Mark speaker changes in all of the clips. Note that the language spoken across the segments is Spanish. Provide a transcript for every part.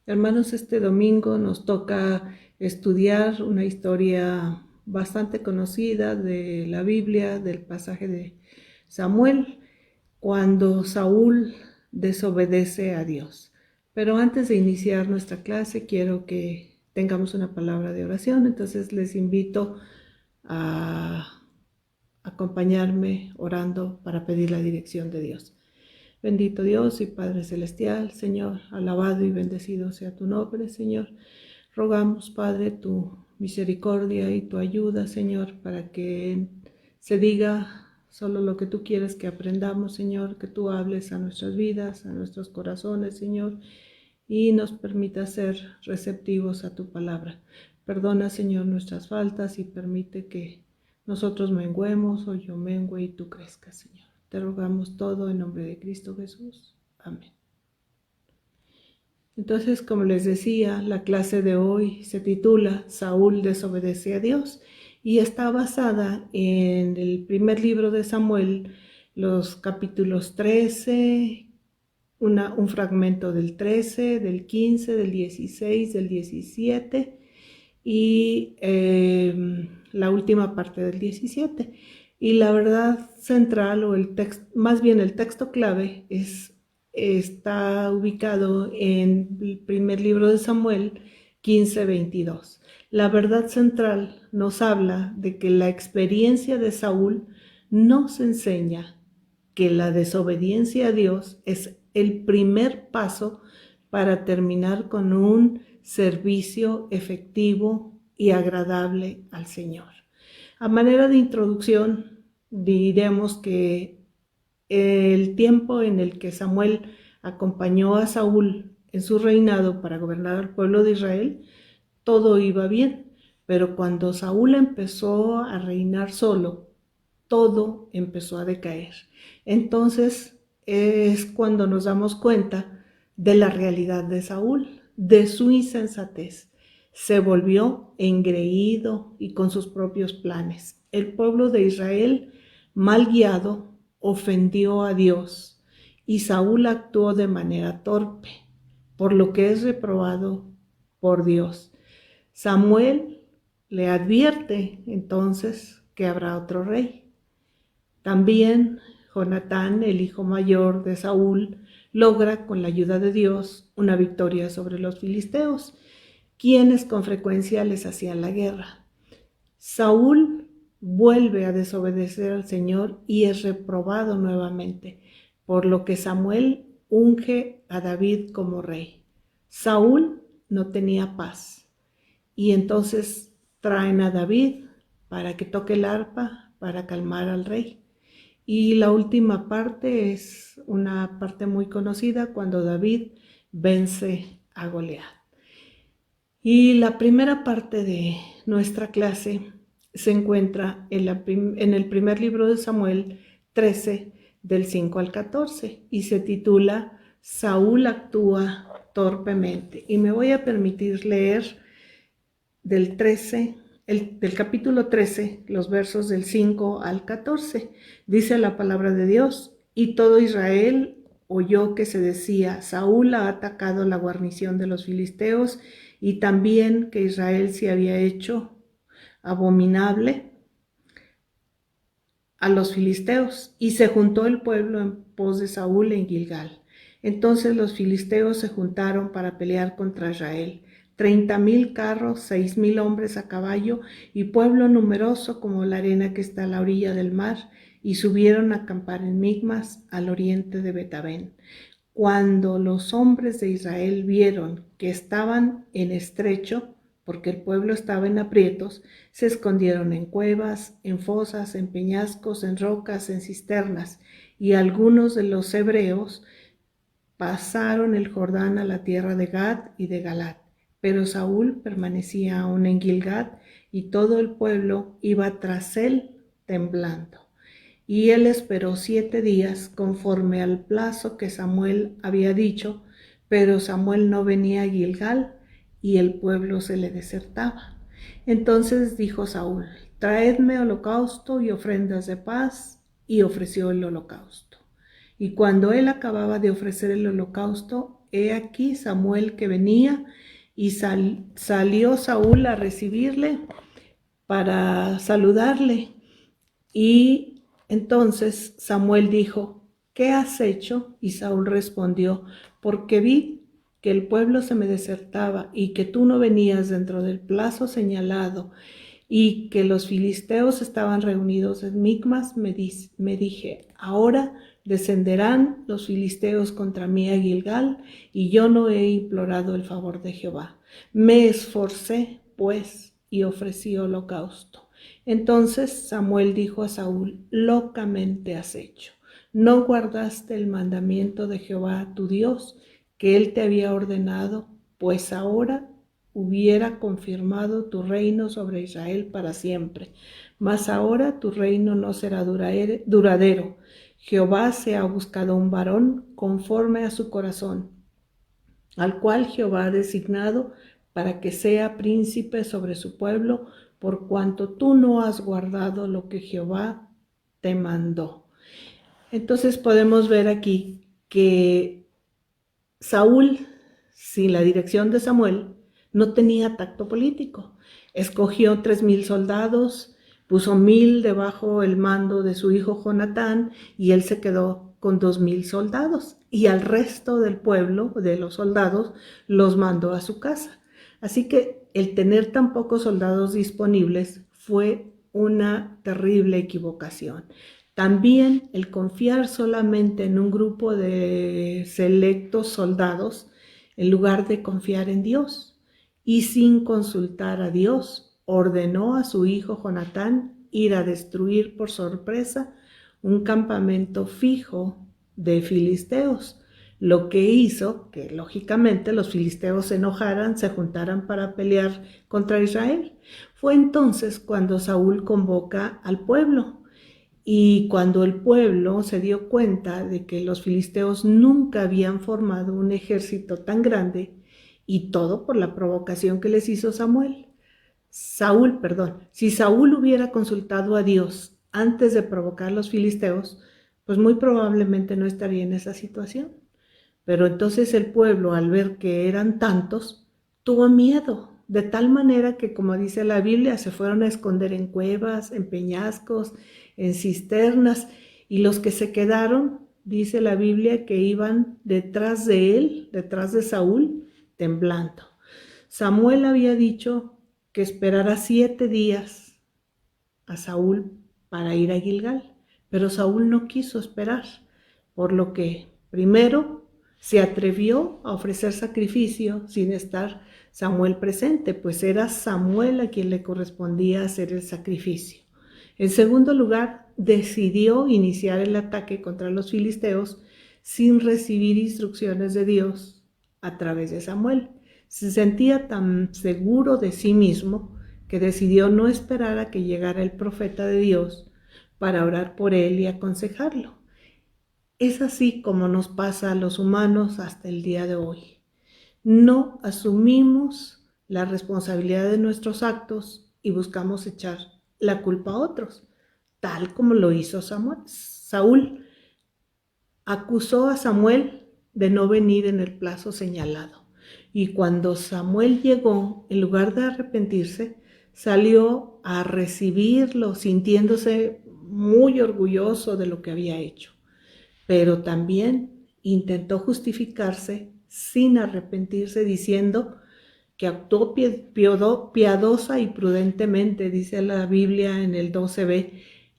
Speaker 1: Hermanos, este domingo nos toca estudiar una historia bastante conocida de la Biblia, del pasaje de Samuel, cuando Saúl desobedece a Dios. Pero antes de iniciar nuestra clase, quiero que tengamos una palabra de oración, entonces les invito a acompañarme orando para pedir la dirección de Dios. Bendito Dios y Padre Celestial, Señor, alabado y bendecido sea tu nombre, Señor. Rogamos, Padre, tu misericordia y tu ayuda, Señor, para que se diga solo lo que tú quieres que aprendamos, Señor, que tú hables a nuestras vidas, a nuestros corazones, Señor, y nos permita ser receptivos a tu palabra. Perdona, Señor, nuestras faltas y permite que nosotros menguemos o yo mengue y tú crezcas, Señor. Te rogamos todo en nombre de Cristo Jesús. Amén. Entonces, como les decía, la clase de hoy se titula Saúl desobedece a Dios y está basada en el primer libro de Samuel, los capítulos 13, un fragmento del 13, del 15, del 16, del 17 y la última parte del 17. Y la verdad central, o el texto, más bien el texto clave, está ubicado en el primer libro de Samuel 15:22. La verdad central nos habla de que la experiencia de Saúl nos enseña que la desobediencia a Dios es el primer paso para terminar con un servicio efectivo y agradable al Señor. A manera de introducción, diremos que el tiempo en el que Samuel acompañó a Saúl en su reinado para gobernar al pueblo de Israel, todo iba bien, pero cuando Saúl empezó a reinar solo, todo empezó a decaer. Entonces es cuando nos damos cuenta de la realidad de Saúl, de su insensatez. Se volvió engreído y con sus propios planes. El pueblo de Israel, mal guiado, ofendió a Dios y Saúl actuó de manera torpe, por lo que es reprobado por Dios. Samuel le advierte entonces que habrá otro rey. También Jonatán, el hijo mayor de Saúl, logra con la ayuda de Dios una victoria sobre los filisteos, quienes con frecuencia les hacían la guerra. Saúl vuelve a desobedecer al Señor y es reprobado nuevamente, por lo que Samuel unge a David como rey. Saúl no tenía paz y entonces traen a David para que toque el arpa para calmar al rey. Y la última parte es una parte muy conocida cuando David vence a Goliat. Y la primera parte de nuestra clase se encuentra en el primer libro de Samuel 13, del 5 al 14, y se titula Saúl actúa torpemente. Y me voy a permitir leer del capítulo 13, los versos del 5 al 14. Dice la palabra de Dios: y todo Israel oyó que se decía, Saúl ha atacado la guarnición de los filisteos, y también que Israel se había hecho abominable a los filisteos, y se juntó el pueblo en pos de Saúl en Gilgal. Entonces los filisteos se juntaron para pelear contra Israel. 30,000 carros, 6,000 hombres a caballo y pueblo numeroso como la arena que está a la orilla del mar, y subieron a acampar en Migmas, al oriente de Betabén. Cuando los hombres de Israel vieron que estaban en estrecho, porque el pueblo estaba en aprietos, se escondieron en cuevas, en fosas, en peñascos, en rocas, en cisternas, y algunos de los hebreos pasaron el Jordán a la tierra de Gad y de Galat. Pero Saúl permanecía aún en Gilgad, y todo el pueblo iba tras él temblando. Y él esperó 7 días conforme al plazo que Samuel había dicho, pero Samuel no venía a Gilgal y el pueblo se le desertaba. Entonces dijo Saúl, traedme holocausto y ofrendas de paz, y ofreció el holocausto. Y cuando él acababa de ofrecer el holocausto, he aquí Samuel que venía, y salió Saúl a recibirle para saludarle. Y entonces Samuel dijo: ¿qué has hecho? Y Saúl respondió: porque vi que el pueblo se me desertaba y que tú no venías dentro del plazo señalado y que los filisteos estaban reunidos en Micmas, me dije: ahora descenderán los filisteos contra mí a Gilgal, y yo no he implorado el favor de Jehová. Me esforcé, pues, y ofrecí holocausto. Entonces Samuel dijo a Saúl: locamente has hecho. No guardaste el mandamiento de Jehová tu Dios, que él te había ordenado, pues ahora hubiera confirmado tu reino sobre Israel para siempre. Mas ahora tu reino no será duradero. Jehová se ha buscado un varón conforme a su corazón, al cual Jehová ha designado para que sea príncipe sobre su pueblo, por cuanto tú no has guardado lo que Jehová te mandó. Entonces podemos ver aquí que Saúl, sin la dirección de Samuel, no tenía tacto político. Escogió 3,000 soldados, puso 1,000 debajo el mando de su hijo Jonatán, y él se quedó con 2,000 soldados. Y al resto del pueblo, de los soldados, los mandó a su casa. Así que el tener tan pocos soldados disponibles fue una terrible equivocación. También el confiar solamente en un grupo de selectos soldados en lugar de confiar en Dios. Y sin consultar a Dios, ordenó a su hijo Jonatán ir a destruir por sorpresa un campamento fijo de filisteos, lo que hizo que lógicamente los filisteos se enojaran, se juntaran para pelear contra Israel. Fue entonces cuando Saúl convoca al pueblo. Y cuando el pueblo se dio cuenta de que los filisteos nunca habían formado un ejército tan grande, y todo por la provocación que les hizo Saúl, si Saúl hubiera consultado a Dios antes de provocar a los filisteos, pues muy probablemente no estaría en esa situación. Pero entonces el pueblo, al ver que eran tantos, tuvo miedo, de tal manera que, como dice la Biblia, se fueron a esconder en cuevas, en peñascos, en cisternas, y los que se quedaron, dice la Biblia, que iban detrás de él, detrás de Saúl, temblando. Samuel había dicho que esperara 7 días a Saúl para ir a Gilgal, pero Saúl no quiso esperar, por lo que primero se atrevió a ofrecer sacrificio sin estar Samuel presente, pues era Samuel a quien le correspondía hacer el sacrificio. En segundo lugar, decidió iniciar el ataque contra los filisteos sin recibir instrucciones de Dios a través de Samuel. Se sentía tan seguro de sí mismo que decidió no esperar a que llegara el profeta de Dios para orar por él y aconsejarlo. Es así como nos pasa a los humanos hasta el día de hoy. No asumimos la responsabilidad de nuestros actos y buscamos echar la culpa a otros, tal como lo hizo Saúl. Acusó a Samuel de no venir en el plazo señalado. Y cuando Samuel llegó, en lugar de arrepentirse, salió a recibirlo, sintiéndose muy orgulloso de lo que había hecho. Pero también intentó justificarse sin arrepentirse, diciendo que actuó piadosa y prudentemente, dice la Biblia en el 12b,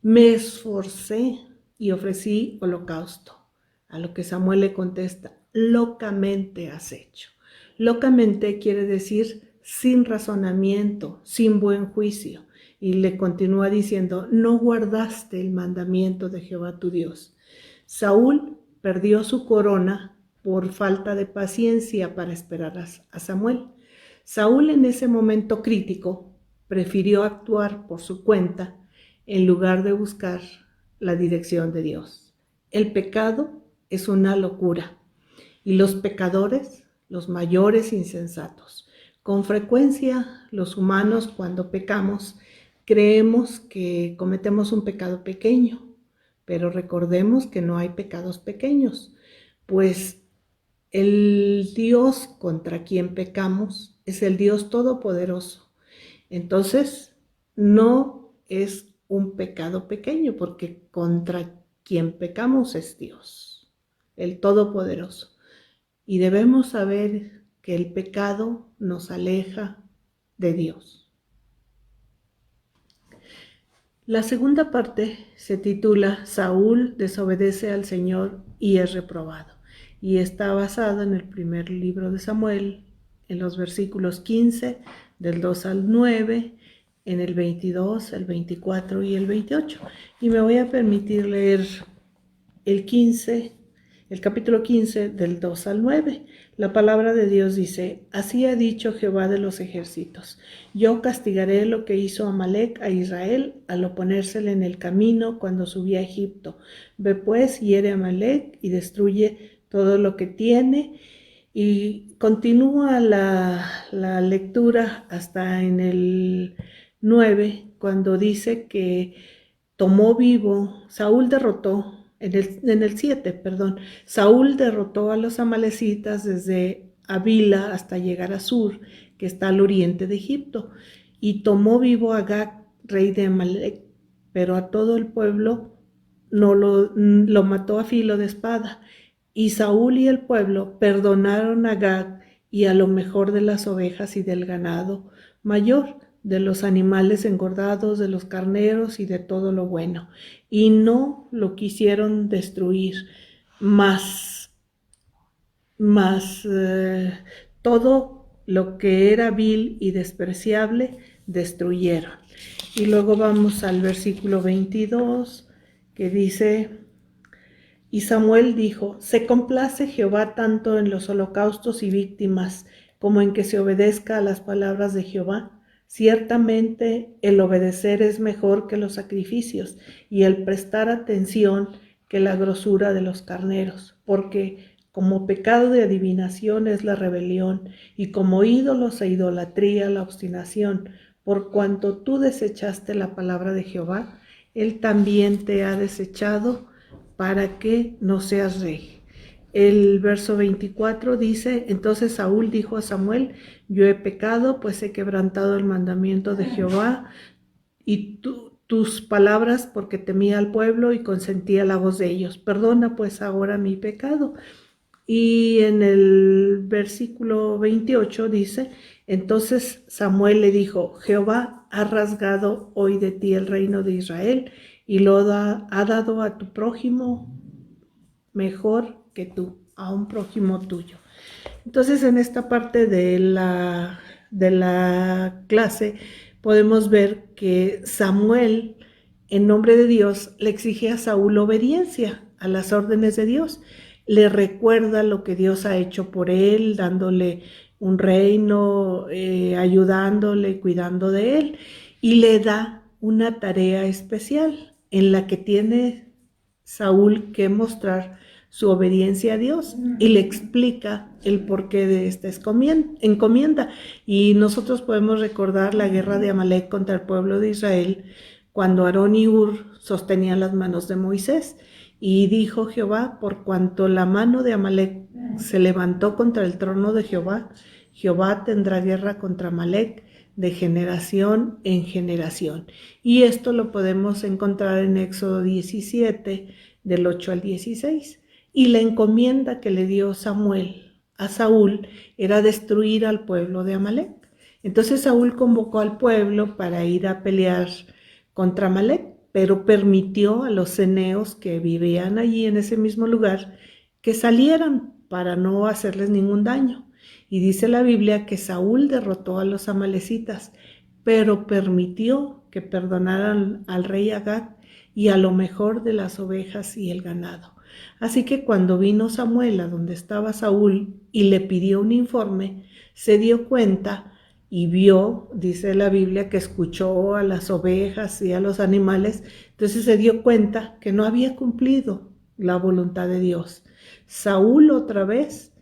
Speaker 1: me esforcé y ofrecí holocausto. A lo que Samuel le contesta: locamente has hecho. Locamente quiere decir sin razonamiento, sin buen juicio. Y le continúa diciendo: no guardaste el mandamiento de Jehová tu Dios. Saúl perdió su corona por falta de paciencia para esperar a Samuel. Saúl, en ese momento crítico, prefirió actuar por su cuenta en lugar de buscar la dirección de Dios. El pecado es una locura, y los pecadores, los mayores insensatos. Con frecuencia, los humanos, cuando pecamos, creemos que cometemos un pecado pequeño, pero recordemos que no hay pecados pequeños, pues El Dios contra quien pecamos es el Dios todopoderoso. Entonces, no es un pecado pequeño, porque contra quien pecamos es Dios, el todopoderoso. Y debemos saber que el pecado nos aleja de Dios. La segunda parte se titula Saúl desobedece al Señor y es reprobado, y está basada en el primer libro de Samuel, en los versículos 15 del 2 al 9, en el 22, el 24 y el 28. Y me voy a permitir leer el capítulo 15 del 2 al 9. La palabra de Dios dice: así ha dicho Jehová de los ejércitos: yo castigaré lo que hizo Amalec a Israel al oponérsele en el camino cuando subía a Egipto. Ve pues, hiere a Amalec y destruye todo lo que tiene. Y continúa la lectura hasta en el 9, cuando dice que tomó vivo, Saúl derrotó, en el 7, perdón, Saúl derrotó a los amalecitas desde Avila hasta llegar a Sur, que está al oriente de Egipto, y tomó vivo a Agag, rey de Amalec, pero a todo el pueblo no lo mató a filo de espada. Y Saúl y el pueblo perdonaron a Agag y a lo mejor de las ovejas y del ganado mayor, de los animales engordados, de los carneros y de todo lo bueno, y no lo quisieron destruir, más todo lo que era vil y despreciable destruyeron. Y luego vamos al versículo 22, que dice: y Samuel dijo: se complace Jehová tanto en los holocaustos y víctimas, como en que se obedezca a las palabras de Jehová. Ciertamente el obedecer es mejor que los sacrificios, y el prestar atención que la grosura de los carneros, porque como pecado de adivinación es la rebelión, y como ídolos e idolatría la obstinación. Por cuanto tú desechaste la palabra de Jehová, él también te ha desechado para que no seas rey. El verso 24 dice: entonces Saúl dijo a Samuel: yo he pecado, pues he quebrantado el mandamiento de Jehová y tus palabras, porque temía al pueblo y consentía la voz de ellos. Perdona pues ahora mi pecado. Y en el versículo 28 dice: entonces Samuel le dijo: Jehová ha rasgado hoy de ti el reino de Israel y lo ha dado a tu prójimo mejor que tú, a un prójimo tuyo. Entonces, en esta parte de la clase podemos ver que Samuel, en nombre de Dios, le exige a Saúl obediencia a las órdenes de Dios. Le recuerda lo que Dios ha hecho por él, dándole un reino, ayudándole, cuidando de él, y le da una tarea especial en la que tiene Saúl que mostrar su obediencia a Dios, y le explica el porqué de esta encomienda. Y nosotros podemos recordar la guerra de Amalec contra el pueblo de Israel, cuando Aarón y Hur sostenían las manos de Moisés. Y dijo Jehová: por cuanto la mano de Amalec se levantó contra el trono de Jehová, Jehová tendrá guerra contra Amalec de generación en generación. Y esto lo podemos encontrar en Éxodo 17, del 8 al 16. Y la encomienda que le dio Samuel a Saúl era destruir al pueblo de Amalec. Entonces Saúl convocó al pueblo para ir a pelear contra Amalec, pero permitió a los ceneos que vivían allí en ese mismo lugar que salieran para no hacerles ningún daño. Y dice la Biblia que Saúl derrotó a los amalecitas, pero permitió que perdonaran al rey Agag y a lo mejor de las ovejas y el ganado. Así que cuando vino Samuel a donde estaba Saúl y le pidió un informe, se dio cuenta y vio, dice la Biblia, que escuchó a las ovejas y a los animales. Entonces se dio cuenta que no había cumplido la voluntad de Dios. Saúl otra vez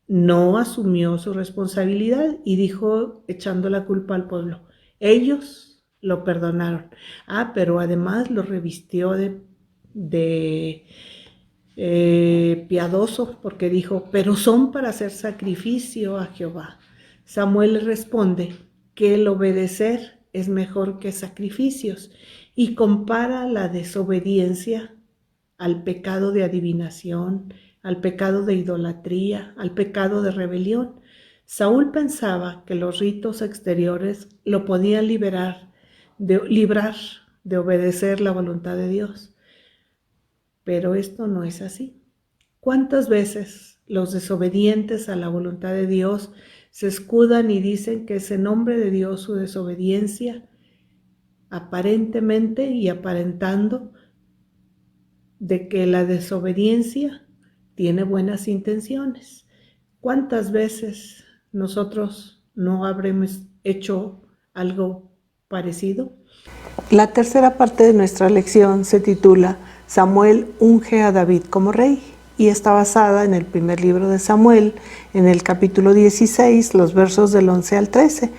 Speaker 1: no asumió su responsabilidad y dijo, echando la culpa al pueblo: ellos lo perdonaron. Pero además lo revistió de piadoso, porque dijo, pero son para hacer sacrificio a Jehová. Samuel le responde que el obedecer es mejor que sacrificios y compara la desobediencia al pecado de adivinación, al pecado de idolatría, al pecado de rebelión. Saúl pensaba que los ritos exteriores lo podían librar de obedecer la voluntad de Dios. Pero esto no es así. ¿Cuántas veces los desobedientes a la voluntad de Dios se escudan y dicen que es en nombre de Dios su desobediencia, aparentemente y aparentando de que la desobediencia tiene buenas intenciones? ¿Cuántas veces nosotros no habremos hecho algo parecido? La tercera parte de nuestra lección se titula Samuel unge a David como rey y está basada en el primer libro de Samuel, en el capítulo 16, los versos del 11 al 13.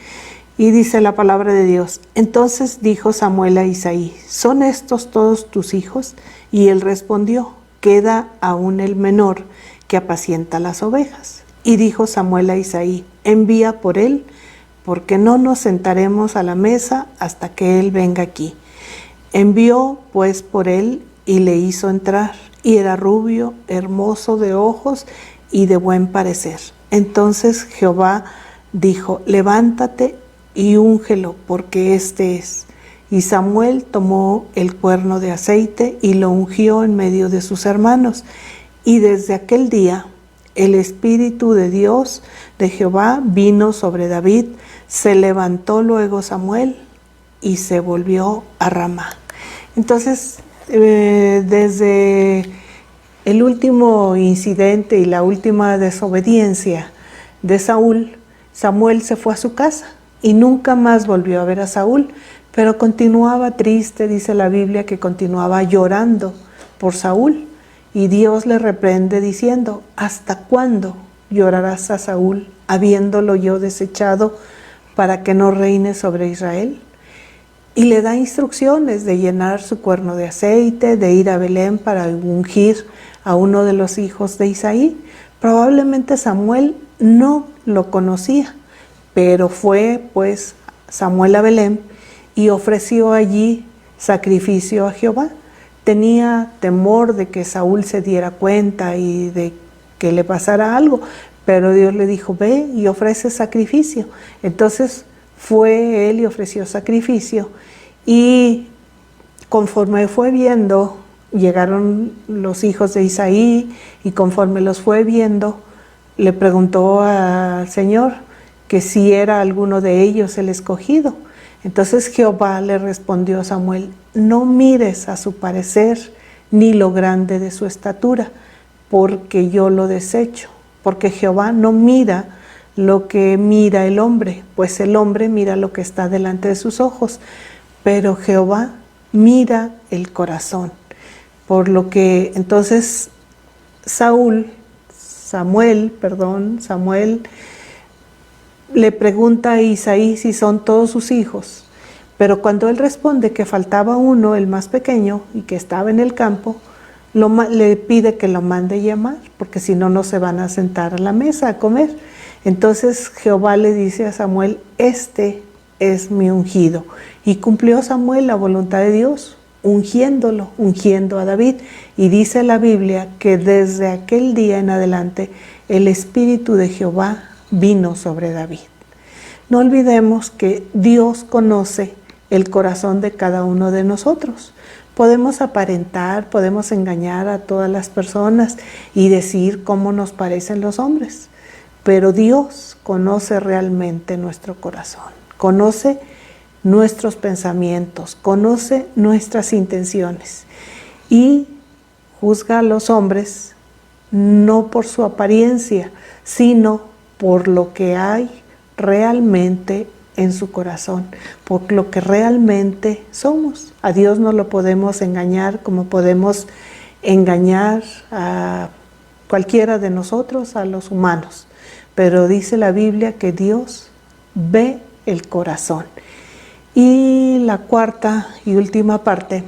Speaker 1: Y dice la palabra de Dios: Entonces dijo Samuel a Isaí: ¿Son estos todos tus hijos? Y él respondió: Queda aún el menor, que apacienta las ovejas. Y dijo Samuel a Isaí: Envía por él, porque no nos sentaremos a la mesa hasta que él venga aquí. Envió pues por él y le hizo entrar, y era rubio, hermoso de ojos y de buen parecer. Entonces Jehová dijo: Levántate y úngelo, porque este es. Y Samuel tomó el cuerno de aceite y lo ungió en medio de sus hermanos. Y desde aquel día el Espíritu de Dios, de Jehová, vino sobre David. Se levantó luego Samuel y se volvió a Ramá. Entonces, desde el último incidente y la última desobediencia de Saúl, Samuel se fue a su casa y nunca más volvió a ver a Saúl, pero continuaba triste, dice la Biblia, que continuaba llorando por Saúl. Y Dios le reprende diciendo: ¿Hasta cuándo llorarás a Saúl, habiéndolo yo desechado, para que no reine sobre Israel? Y le da instrucciones de llenar su cuerno de aceite, de ir a Belén para ungir a uno de los hijos de Isaí. Probablemente Samuel no lo conocía, pero fue pues Samuel a Belén y ofreció allí sacrificio a Jehová. Tenía temor de que Saúl se diera cuenta y de que le pasara algo, pero Dios le dijo: ve y ofrece sacrificio. Entonces fue él y ofreció sacrificio, y conforme fue viendo, llegaron los hijos de Isaí, y conforme los fue viendo, le preguntó al Señor que si era alguno de ellos el escogido. Entonces Jehová le respondió a Samuel: no mires a su parecer ni lo grande de su estatura, porque yo lo desecho. Porque Jehová no mira lo que mira el hombre, pues el hombre mira lo que está delante de sus ojos, pero Jehová mira el corazón. Por lo que entonces Samuel le pregunta a Isaí si son todos sus hijos, pero cuando él responde que faltaba uno, el más pequeño, y que estaba en el campo, le pide que lo mande llamar, porque si no, no se van a sentar a la mesa a comer. Entonces Jehová le dice a Samuel: este es mi ungido. Y cumplió Samuel la voluntad de Dios, ungiendo a David. Y dice la Biblia que desde aquel día en adelante el Espíritu de Jehová vino sobre David. No olvidemos que Dios conoce el corazón de cada uno de nosotros. Podemos aparentar, podemos engañar a todas las personas y decir cómo nos parecen los hombres, pero Dios conoce realmente nuestro corazón, conoce nuestros pensamientos, conoce nuestras intenciones y juzga a los hombres no por su apariencia, sino por lo que hay realmente en su corazón, por lo que realmente somos. A Dios no lo podemos engañar como podemos engañar a cualquiera de nosotros, a los humanos. Pero dice la Biblia que Dios ve el corazón. Y la cuarta y última parte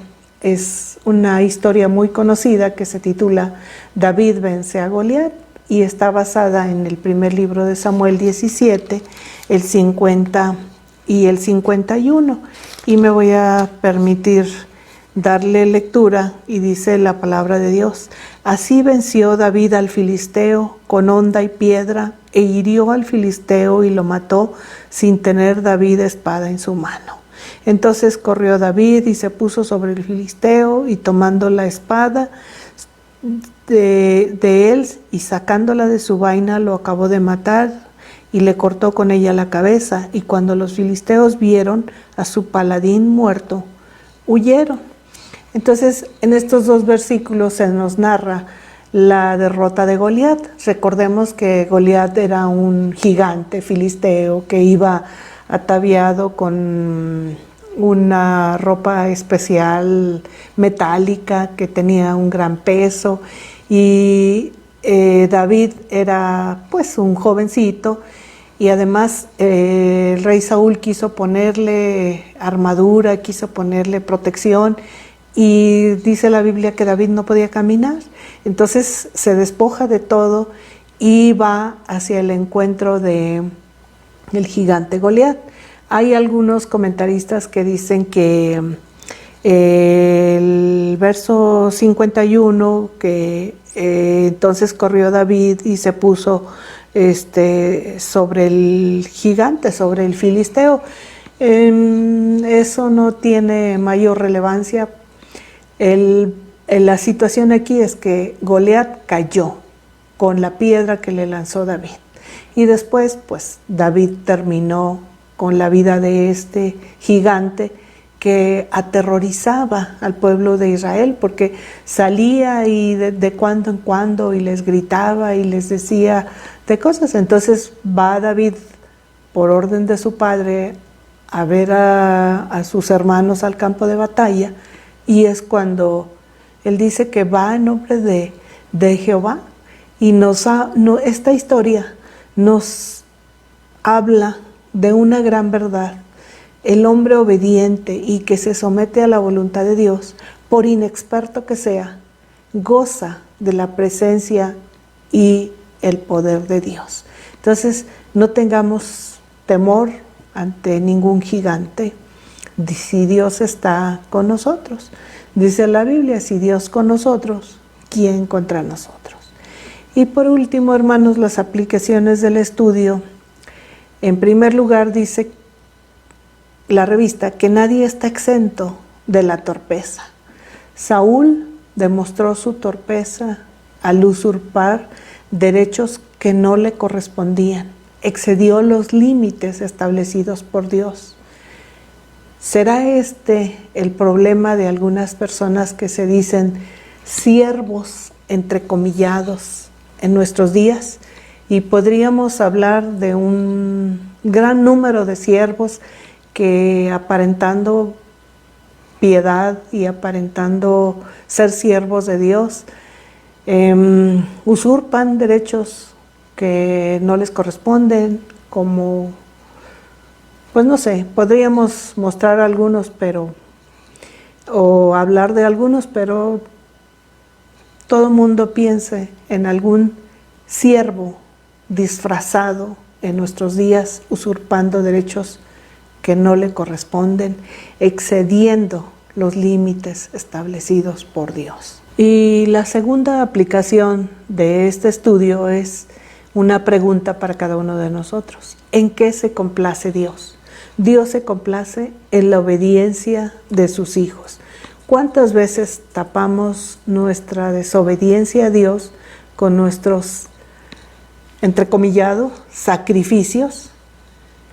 Speaker 1: es una historia muy conocida que se titula David vence a Goliat y está basada en el primer libro de Samuel 17, el 50 y el 51. Y me voy a permitir darle lectura y dice la palabra de Dios. Así venció David al filisteo con honda y piedra e hirió al filisteo y lo mató sin tener David espada en su mano. Entonces corrió David y se puso sobre el filisteo y tomando la espada de él y sacándola de su vaina lo acabó de matar y le cortó con ella la cabeza. Y cuando los filisteos vieron a su paladín muerto, huyeron. Entonces, en estos dos versículos se nos narra la derrota de Goliat. Recordemos que Goliat era un gigante filisteo que iba ataviado con una ropa especial metálica que tenía un gran peso y David era pues un jovencito y además el rey Saúl quiso ponerle armadura, quiso ponerle protección y dice la Biblia que David no podía caminar. Entonces se despoja de todo y va hacia el encuentro del gigante Goliat. Hay algunos comentaristas que dicen que el verso 51, que entonces corrió David y se puso sobre el gigante, sobre el filisteo. Eso no tiene mayor relevancia. La situación aquí es que Goliat cayó con la piedra que le lanzó David. Y después, pues, David terminó con la vida de este gigante que aterrorizaba al pueblo de Israel, porque salía y de cuando en cuando y les gritaba y les decía de cosas. Entonces va David, por orden de su padre, a ver a sus hermanos al campo de batalla, y es cuando él dice que va en nombre de Jehová, y esta historia nos habla de una gran verdad. El hombre obediente y que se somete a la voluntad de Dios, por inexperto que sea, goza de la presencia y el poder de Dios. Entonces, no tengamos temor ante ningún gigante, si Dios está con nosotros. Dice la Biblia, si Dios con nosotros, ¿quién contra nosotros? Y por último, hermanos, las aplicaciones del estudio. En primer lugar, dice la revista que nadie está exento de la torpeza. Saúl demostró su torpeza al usurpar derechos que no le correspondían. Excedió los límites establecidos por Dios. ¿Será este el problema de algunas personas que se dicen siervos, entrecomillados, en nuestros días? Y podríamos hablar de un gran número de siervos que, aparentando piedad y aparentando ser siervos de Dios, usurpan derechos que no les corresponden, como, pues no sé, podríamos mostrar algunos, o hablar de algunos, pero todo el mundo piense en algún siervo disfrazado en nuestros días, usurpando derechos que no le corresponden, excediendo los límites establecidos por Dios. Y la segunda aplicación de este estudio es una pregunta para cada uno de nosotros. ¿En qué se complace Dios? Dios se complace en la obediencia de sus hijos. ¿Cuántas veces tapamos nuestra desobediencia a Dios con nuestros, entrecomillados, sacrificios?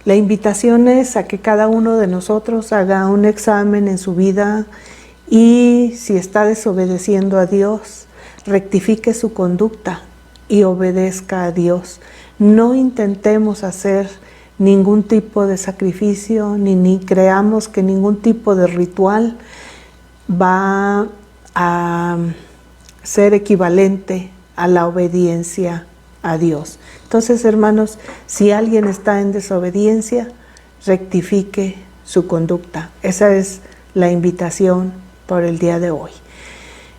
Speaker 1: La invitación es a que cada uno de nosotros haga un examen en su vida y, si está desobedeciendo a Dios, rectifique su conducta y obedezca a Dios. No intentemos hacer ningún tipo de sacrificio, ni creamos que ningún tipo de ritual va a ser equivalente a la obediencia a Dios. Entonces, hermanos, si alguien está en desobediencia, rectifique su conducta. Esa es la invitación por el día de hoy.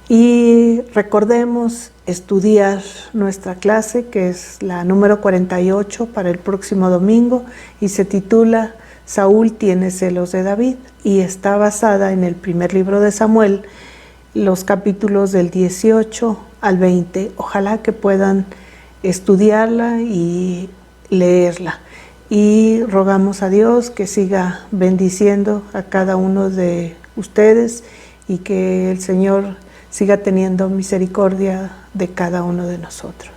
Speaker 1: Y recordemos estudiar nuestra clase, que es la número 48 para el próximo domingo, y se titula Saúl tiene celos de David, y está basada en el primer libro de Samuel, los capítulos del 18 al 20. Ojalá que puedan estudiarla y leerla. Y rogamos a Dios que siga bendiciendo a cada uno de ustedes y que el Señor siga teniendo misericordia de cada uno de nosotros.